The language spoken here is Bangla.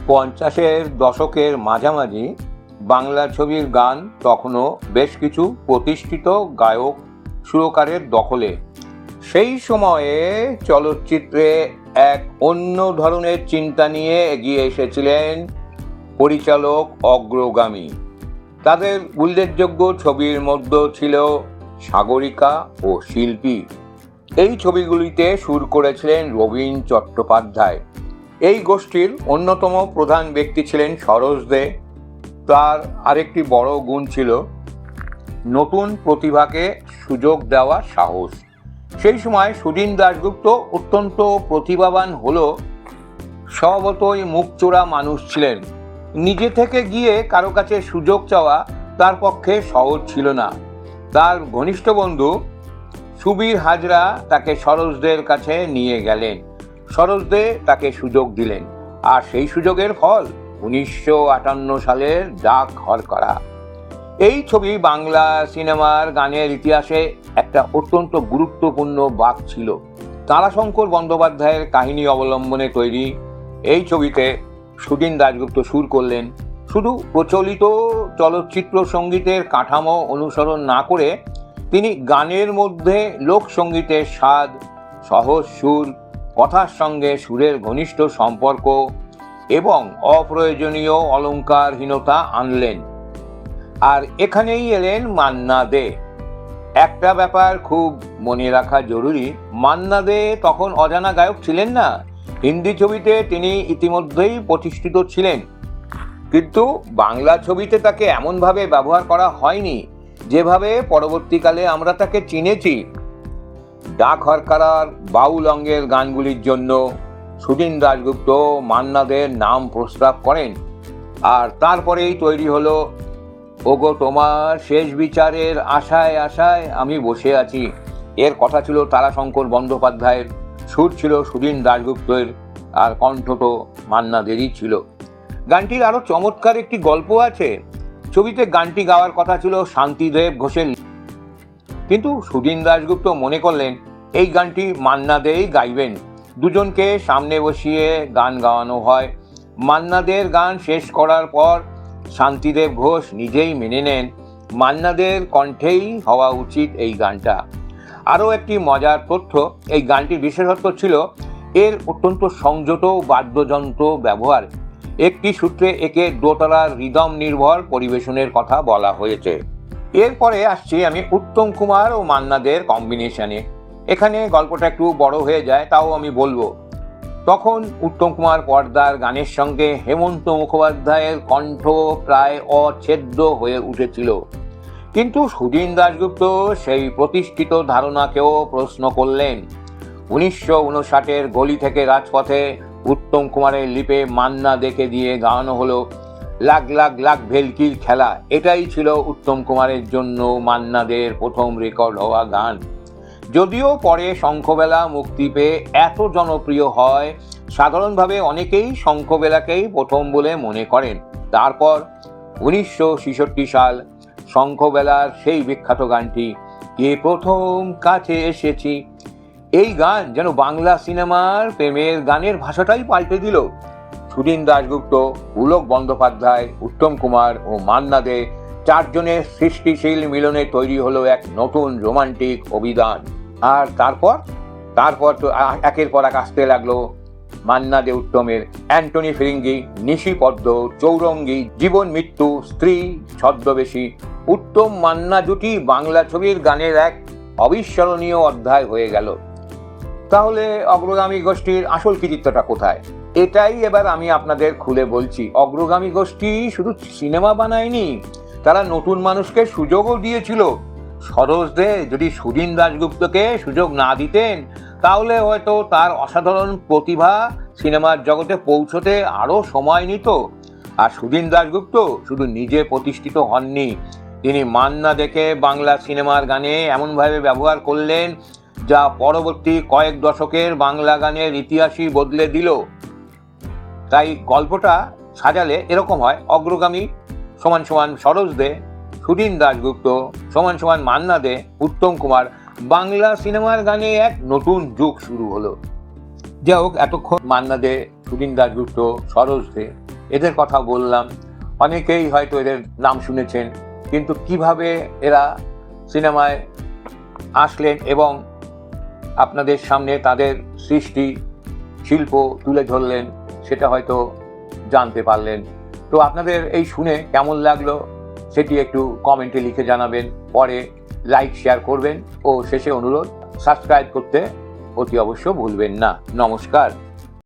50-এর দশকের মাঝামাঝি বাংলা ছবির গান তখনও বেশ কিছু প্রতিষ্ঠিত গায়ক সুরকারের দখলে। সেই সময়ে চলচ্চিত্রে এক অন্য ধরনের চিন্তা নিয়ে এগিয়ে এসেছিলেন পরিচালক অগ্রগামী। তাদের উল্লেখযোগ্য ছবির মধ্যে ছিল সাগরিকা ও শিল্পী। এই ছবিগুলিতে সুর করেছিলেন রবীন চট্টোপাধ্যায়। এই গোষ্ঠীর অন্যতম প্রধান ব্যক্তি ছিলেন সরোজ দে। তার আরেকটি বড় গুণ ছিল নতুন প্রতিভাকে সুযোগ দেওয়ার সাহস। সেই সময় সুদিন দাশগুপ্ত অত্যন্ত প্রতিভাবান হলেও স্বভাবতই মুখচোরা মানুষ ছিলেন। নিজে থেকে গিয়ে কারো কাছে সুযোগ চাওয়া তার পক্ষে সহজ ছিল না। তার ঘনিষ্ঠ বন্ধু সুবীর হাজরা তাকে সরোজদের কাছে নিয়ে গেলেন। সরোজ দে তাকে সুযোগ দিলেন, আর সেই সুযোগের ফল 1958 সালের ডাক হরকরা। এই ছবি বাংলা সিনেমার গানের ইতিহাসে একটা অত্যন্ত গুরুত্বপূর্ণ বাঁক ছিল। তারাশঙ্কর বন্দ্যোপাধ্যায়ের কাহিনী অবলম্বনে তৈরি এই ছবিতে সুদিন দাশগুপ্ত সুর করলেন। শুধু প্রচলিত চলচ্চিত্র সঙ্গীতের কাঠামো অনুসরণ না করে তিনি গানের মধ্যে লোকসঙ্গীতের স্বাদ, সহজ সুর, কথার সঙ্গে সুরের ঘনিষ্ঠ সম্পর্ক এবং অপ্রয়োজনীয় অলঙ্কারহীনতা আনলেন। আর এখানেই এলেন মান্না দে। একটা ব্যাপার খুব মনে রাখা জরুরি, মান্না দে তখন অজানা গায়ক ছিলেন না। হিন্দি ছবিতে তিনি ইতিমধ্যেই প্রতিষ্ঠিত ছিলেন, কিন্তু বাংলা ছবিতে তাকে এমনভাবে ব্যবহার করা হয়নি যেভাবে পরবর্তীকালে আমরা তাকে চিনেছি। ডাক হরকারার বাউল অঙ্গের গানগুলির জন্য সুদিন দাশগুপ্ত মান্না দের নাম প্রস্তাব করেন। আর তারপরেই তৈরি হলো ওগো তোমার শেষ বিচারের আশায় আশায় আমি বসে আছি। এর কথা ছিল তারাশঙ্কর বন্দ্যোপাধ্যায়ের, সুর ছিল সুদিন দাশগুপ্তের, আর কণ্ঠ তো মান্না দেরই ছিল। গানটির আরো চমৎকার একটি গল্প আছে। ছবিতে গানটি গাওয়ার কথা ছিল শান্তিদেব ঘোষের, কিন্তু সুদিন দাশগুপ্ত মনে করলেন এই গানটি মান্না দেই গাইবেন। দুজনকে সামনে বসিয়ে গান গাওয়ানো হয়। মান্না দের গান শেষ করার পর শান্তিদেব ঘোষ নিজেই মেনে নেন মান্না দের কণ্ঠেই হওয়া উচিত এই গানটা। আরও একটি মজার তথ্য, এই গানটির বিশেষত্ব ছিল এর অত্যন্ত সংযত বাদ্যযন্ত্র ব্যবহার। একটি সূত্রে একে দোতলার রিদম নির্ভর পরিবেশনের কথা বলা হয়েছে। এরপরে আসছি আমি উত্তম কুমার ও মান্না দের কম্বিনেশনে। এখানে গল্পটা একটু বড় হয়ে যায়, তাও আমি বলবো। তখন উত্তম কুমার পর্দার গানের সঙ্গে হেমন্ত মুখোপাধ্যায়ের কণ্ঠ প্রায় অচ্ছেদ্য হয়ে উঠেছিল। কিন্তু সুদিন দাশগুপ্ত সেই প্রতিষ্ঠিত ধারণাকেও প্রশ্ন করলেন। 1959-এর গলি থেকে রাজপথে উত্তম কুমারের লিপে মান্না দেকে দিয়ে গাওয়ানো হলো লাখ লাখ লাখ ভেলকির খেলা। এটাই ছিল উত্তম কুমারের জন্য মান্না দের প্রথম রেকর্ড হওয়া গান। যদিও পরে শঙ্খবেলা মুক্তি পেয়ে এত জনপ্রিয় হয়, সাধারণভাবে অনেকেই শঙ্খবেলাকেই প্রথম বলে মনে করেন। তারপর 1966 সাল শঙ্খবেলার সেই বিখ্যাত গানটি কে প্রথম কাছে এসেছি, এই গান যেন বাংলা সিনেমার প্রেমের গানের ভাষাটাই পাল্টে দিল। সুদিন দাশগুপ্ত, পুলক বন্দ্যোপাধ্যায়, উত্তম কুমার ও মান্না দে চারজনের সৃষ্টিশীল মিলনে তৈরি হলো এক নতুন রোমান্টিক অভিধান। আর তারপর তো একের পর এক আসতে লাগলো মান্না দে উত্তমের অ্যান্টনি ফিরিঙ্গি, নিশি পদ্ম, চৌরঙ্গী, জীবন মৃত্যু, স্ত্রী, ছদ্মবেশী। উত্তম মান্না জুটি বাংলা ছবির গানের এক অবিস্মরণীয় অধ্যায় হয়ে গেল। তাহলে অগ্রগামী গোষ্ঠীর আসল কৃতিত্বটা কোথায়? এটাই এবার আমি আপনাদের খুলে বলছি। অগ্রগামী গোষ্ঠী শুধু সিনেমা বানায়নি, তারা নতুন মানুষকে সুযোগও দিয়েছিল। সরোজ দে যদি সুদিন দাশগুপ্তকে সুযোগ না দিতেন, তাহলে হয়তো তার অসাধারণ প্রতিভা সিনেমার জগতে পৌঁছতে আরও সময় নিত। আর সুদিন দাশগুপ্ত শুধু নিজে প্রতিষ্ঠিত হননি, তিনি মান্না দেখে বাংলা সিনেমার গানে এমনভাবে ব্যবহার করলেন যা পরবর্তী কয়েক দশকের বাংলা গানের ইতিহাসই বদলে দিল। তাই গল্পটা সাজালে এরকম হয়, অগ্রগামী সমান সমান সরোজ দে, সুদিন দাশগুপ্ত সমান সমান মান্না দে, উত্তম কুমার। বাংলা সিনেমার গানে এক নতুন যুগ শুরু হলো। যাই হোক, এতক্ষণ মান্না দে, সুদিন দাশগুপ্ত, সরোজ দে এদের কথা বললাম। অনেকেই হয়তো এদের নাম শুনেছেন, কিন্তু কিভাবে এরা সিনেমায় আসলেন এবং আপনাদের সামনে তাদের সৃষ্টি শিল্প তুলে ধরলেন সেটা হয়তো জানতে পারলেন। তো আপনাদের এই শুনে কেমন লাগলো সেটি একটু কমেন্টে লিখে জানাবেন, পরে লাইক শেয়ার করবেন ও শেষে অনুরোধ সাবস্ক্রাইব করতে অতি অবশ্য ভুলবেন না। নমস্কার।